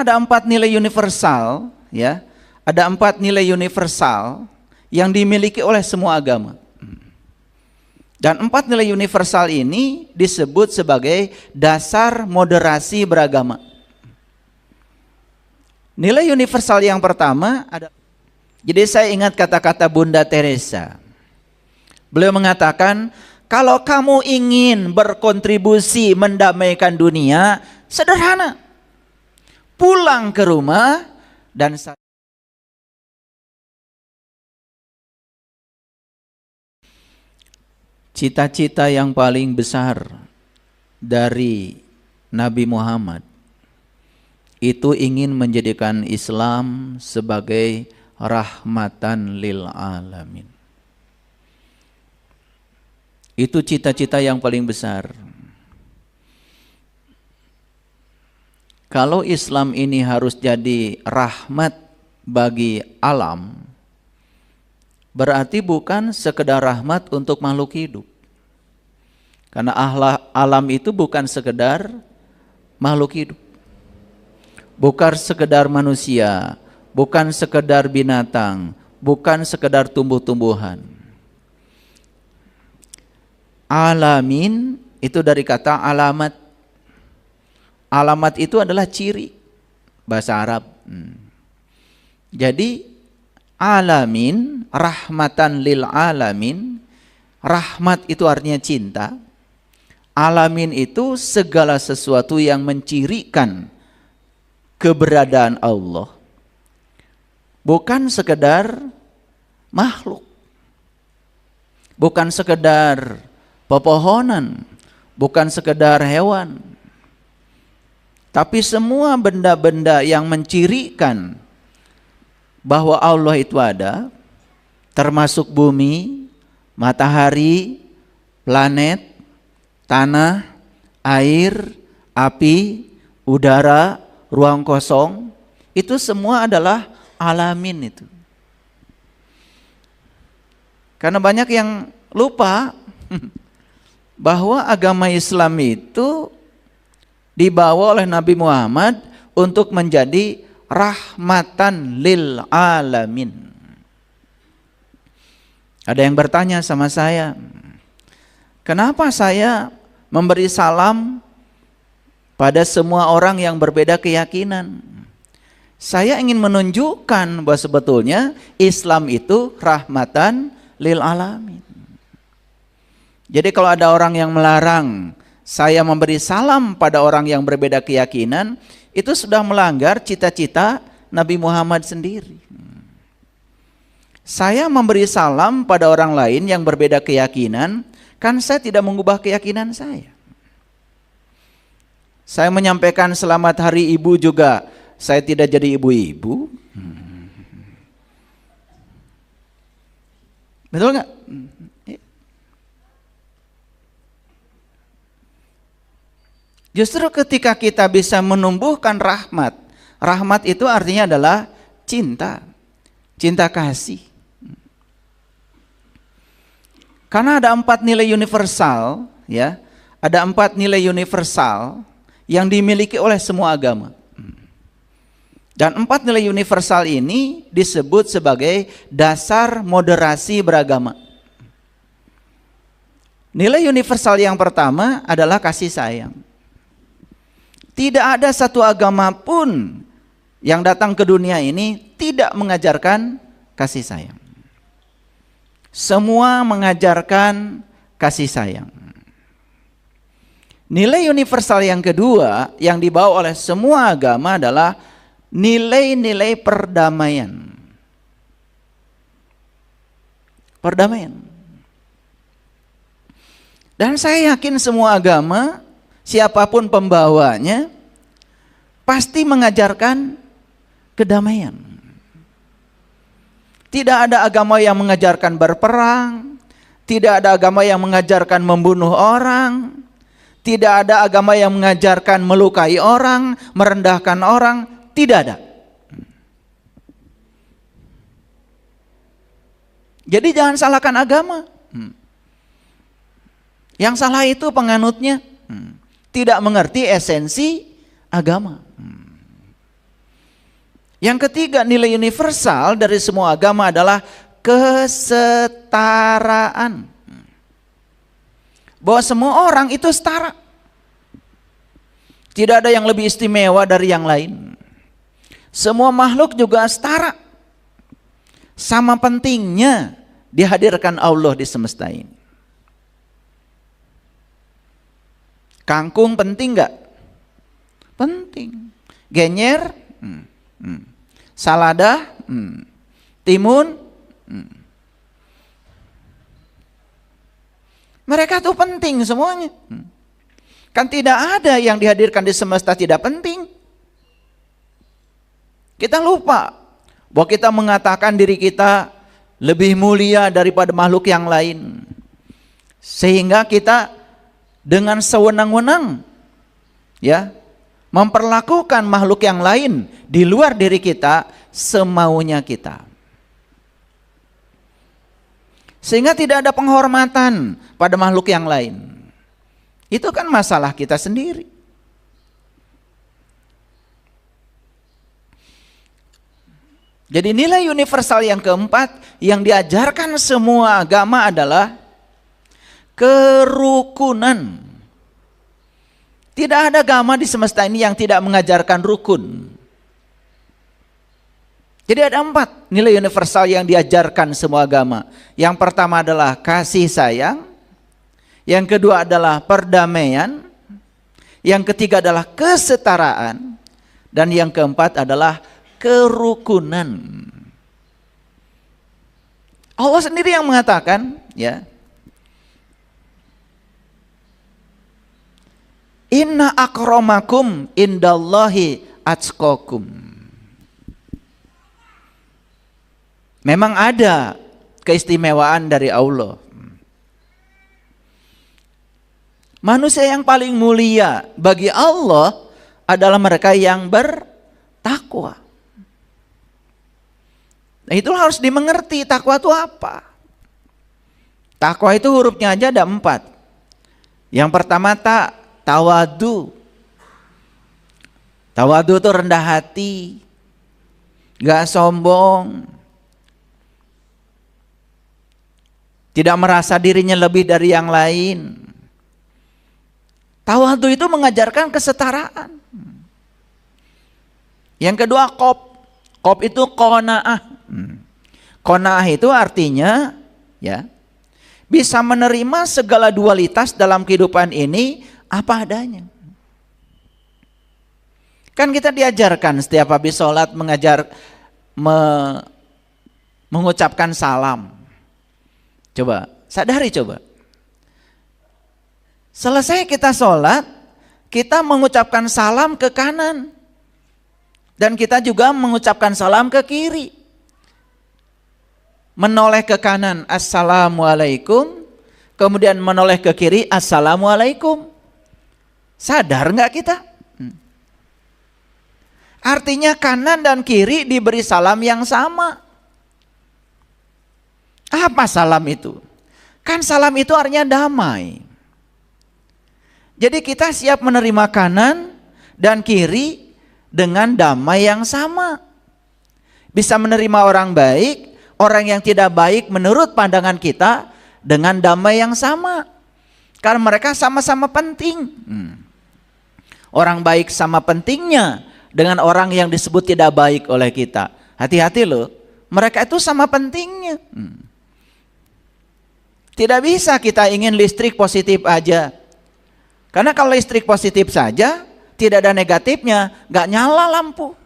Ada 4 nilai universal, ya. Ada 4 nilai universal yang dimiliki oleh semua agama. Dan 4 nilai universal ini disebut sebagai dasar moderasi beragama. Nilai universal yang pertama ada. Jadi saya ingat kata-kata Bunda Teresa. Beliau mengatakan, kalau kamu ingin berkontribusi mendamaikan dunia, sederhana. Pulang ke rumah dan cita-cita yang paling besar dari Nabi Muhammad itu ingin menjadikan Islam sebagai rahmatan lil alamin. Itu cita-cita yang paling besar. Kalau Islam ini harus jadi rahmat bagi alam, berarti bukan sekedar rahmat untuk makhluk hidup. Karena alam itu bukan sekedar makhluk hidup. Bukan sekedar manusia, bukan sekedar binatang, bukan sekedar tumbuh-tumbuhan. Alamin itu dari kata alamat. Alamat itu adalah ciri bahasa Arab. Jadi alamin, rahmatan lil alamin. Rahmat itu artinya cinta. Alamin itu segala sesuatu yang mencirikan keberadaan Allah. Bukan sekedar makhluk. Bukan sekedar pepohonan, bukan sekedar hewan. Tapi semua benda-benda yang mencirikan bahwa Allah itu ada, termasuk bumi, matahari, planet, tanah, air, api, udara, ruang kosong, itu semua adalah alamin itu. Karena banyak yang lupa bahwa agama Islam itu dibawa oleh Nabi Muhammad untuk menjadi rahmatan lil alamin. Ada yang bertanya sama saya, kenapa saya memberi salam pada semua orang yang berbeda keyakinan? Saya ingin menunjukkan bahwa sebetulnya Islam itu rahmatan lil alamin. Jadi kalau ada orang yang melarang saya memberi salam pada orang yang berbeda keyakinan, itu sudah melanggar cita-cita Nabi Muhammad sendiri. Saya memberi salam pada orang lain yang berbeda keyakinan, kan saya tidak mengubah keyakinan saya. Saya menyampaikan selamat hari ibu juga, saya tidak jadi ibu-ibu. Betul nggak? Justru ketika kita bisa menumbuhkan rahmat, rahmat itu artinya adalah cinta, cinta kasih. Karena ada 4 nilai universal, ya, ada 4 nilai universal yang dimiliki oleh semua agama. Dan 4 nilai universal ini disebut sebagai dasar moderasi beragama. Nilai universal yang pertama adalah kasih sayang. Tidak ada satu agama pun yang datang ke dunia ini tidak mengajarkan kasih sayang. Semua mengajarkan kasih sayang. Nilai universal yang kedua yang dibawa oleh semua agama adalah nilai-nilai perdamaian. Perdamaian. Dan saya yakin semua agama, siapapun pembawanya, pasti mengajarkan kedamaian. Tidak ada agama yang mengajarkan berperang, tidak ada agama yang mengajarkan membunuh orang, tidak ada agama yang mengajarkan melukai orang, merendahkan orang, tidak ada. Jadi jangan salahkan agama. Yang salah itu penganutnya tidak mengerti esensi agama. Yang ketiga, nilai universal dari semua agama adalah kesetaraan. Bahwa semua orang itu setara. Tidak ada yang lebih istimewa dari yang lain. Semua makhluk juga setara. Sama pentingnya dihadirkan Allah di semesta ini. Kangkung penting nggak? Penting. Genyer, salada, timun, mereka tuh penting semuanya. Kan tidak ada yang dihadirkan di semesta tidak penting. Kita lupa bahwa kita mengatakan diri kita lebih mulia daripada makhluk yang lain. Sehingga kita dengan sewenang-wenang ya memperlakukan makhluk yang lain di luar diri kita semaunya kita. Sehingga tidak ada penghormatan pada makhluk yang lain. Itu kan masalah kita sendiri. Jadi nilai universal yang keempat yang diajarkan semua agama adalah kerukunan. Tidak ada agama di semesta ini yang tidak mengajarkan rukun. Jadi ada 4 nilai universal yang diajarkan semua agama. Yang pertama adalah kasih sayang. Yang kedua adalah perdamaian. Yang ketiga adalah kesetaraan. Dan yang keempat adalah kerukunan. Allah sendiri yang mengatakan, ya, inna akramakum indallahi atqakum. Memang ada keistimewaan dari Allah. Manusia yang paling mulia bagi Allah adalah mereka yang bertakwa. Nah, itu harus dimengerti takwa itu apa. Takwa itu hurufnya aja ada 4. Yang pertama tawadu. Tawadu itu rendah hati, gak sombong, tidak merasa dirinya lebih dari yang lain. Tawadu itu mengajarkan kesetaraan. Yang kedua qop itu qanaah. Qanaah itu artinya ya bisa menerima segala dualitas dalam kehidupan ini apa adanya. Kan kita diajarkan setiap habis sholat mengucapkan salam. Coba, sadari coba. Selesai kita sholat, kita mengucapkan salam ke kanan. Dan kita juga mengucapkan salam ke kiri. Menoleh ke kanan, assalamualaikum. Kemudian menoleh ke kiri, assalamualaikum. Sadar nggak kita? Artinya kanan dan kiri diberi salam yang sama. Apa salam itu? Kan salam itu artinya damai. Jadi kita siap menerima kanan dan kiri dengan damai yang sama. Bisa menerima orang baik, orang yang tidak baik menurut pandangan kita dengan damai yang sama. Karena mereka sama-sama penting. Orang baik sama pentingnya dengan orang yang disebut tidak baik oleh kita. Hati-hati loh, mereka itu sama pentingnya. Tidak bisa kita ingin listrik positif aja. Karena kalau listrik positif saja, tidak ada negatifnya, gak nyala lampu.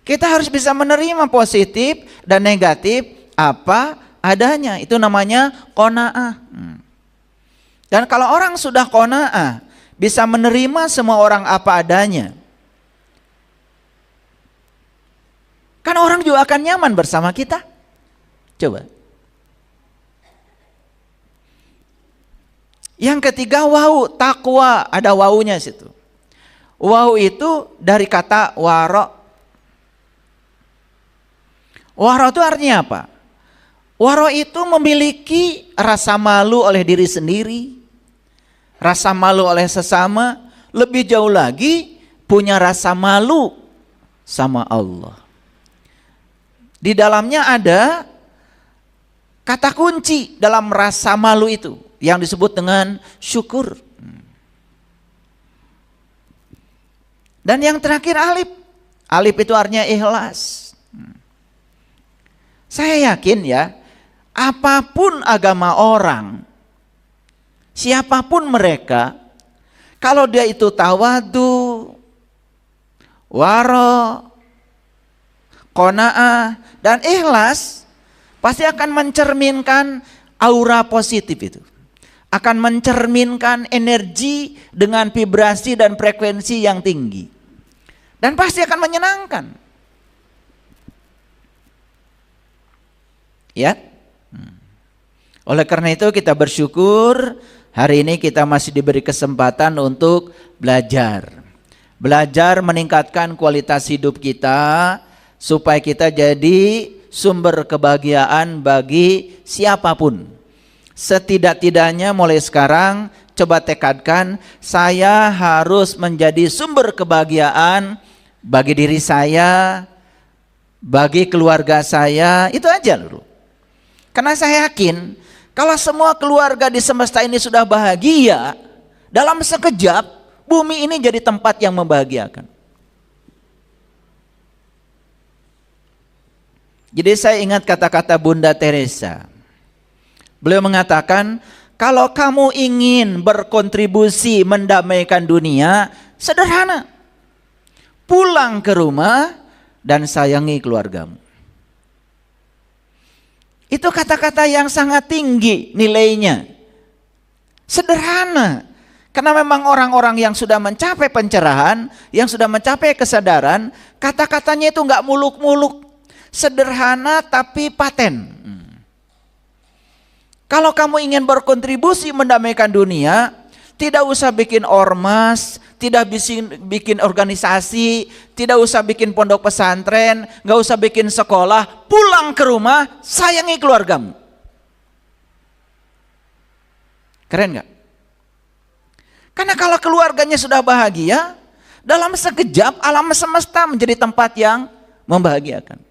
Kita harus bisa menerima positif dan negatif apa adanya. Itu namanya qanaah. Dan kalau orang sudah qanaah, bisa menerima semua orang apa adanya, kan orang juga akan nyaman bersama kita. Coba. Yang ketiga wau, takwa, ada waunya situ. Wau itu dari kata waro. Waro itu artinya apa? Waro itu memiliki rasa malu oleh diri sendiri, rasa malu oleh sesama, lebih jauh lagi punya rasa malu sama Allah. Di dalamnya ada kata kunci dalam rasa malu itu yang disebut dengan syukur. Dan yang terakhir alif. Alif itu artinya ikhlas. Saya yakin ya, apapun agama orang, siapapun mereka, kalau dia itu tawadu, waro, qanaah, dan ikhlas, pasti akan mencerminkan aura positif itu. Akan mencerminkan energi dengan vibrasi dan frekuensi yang tinggi. Dan pasti akan menyenangkan. Ya. Oleh karena itu kita bersyukur hari ini kita masih diberi kesempatan untuk belajar. Belajar meningkatkan kualitas hidup kita supaya kita jadi sumber kebahagiaan bagi siapapun. Setidak-tidaknya mulai sekarang coba tekadkan, saya harus menjadi sumber kebahagiaan bagi diri saya, bagi keluarga saya, itu aja dulu. Karena saya yakin kalau semua keluarga di semesta ini sudah bahagia, dalam sekejap bumi ini jadi tempat yang membahagiakan. Jadi saya ingat kata-kata Bunda Teresa. Beliau mengatakan, kalau kamu ingin berkontribusi mendamaikan dunia, sederhana. Pulang ke rumah dan sayangi keluargamu. Itu kata-kata yang sangat tinggi nilainya. Sederhana. Karena memang orang-orang yang sudah mencapai pencerahan, yang sudah mencapai kesadaran, kata-katanya itu enggak muluk-muluk. Sederhana tapi paten. Kalau kamu ingin berkontribusi mendamaikan dunia, tidak usah bikin ormas, tidak bikin organisasi, tidak usah bikin pondok pesantren, nggak usah bikin sekolah, pulang ke rumah, sayangi keluargamu. Keren nggak? Karena kalau keluarganya sudah bahagia, dalam sekejap alam semesta menjadi tempat yang membahagiakan.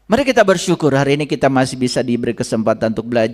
Mari kita bersyukur hari ini kita masih bisa diberi kesempatan untuk belajar.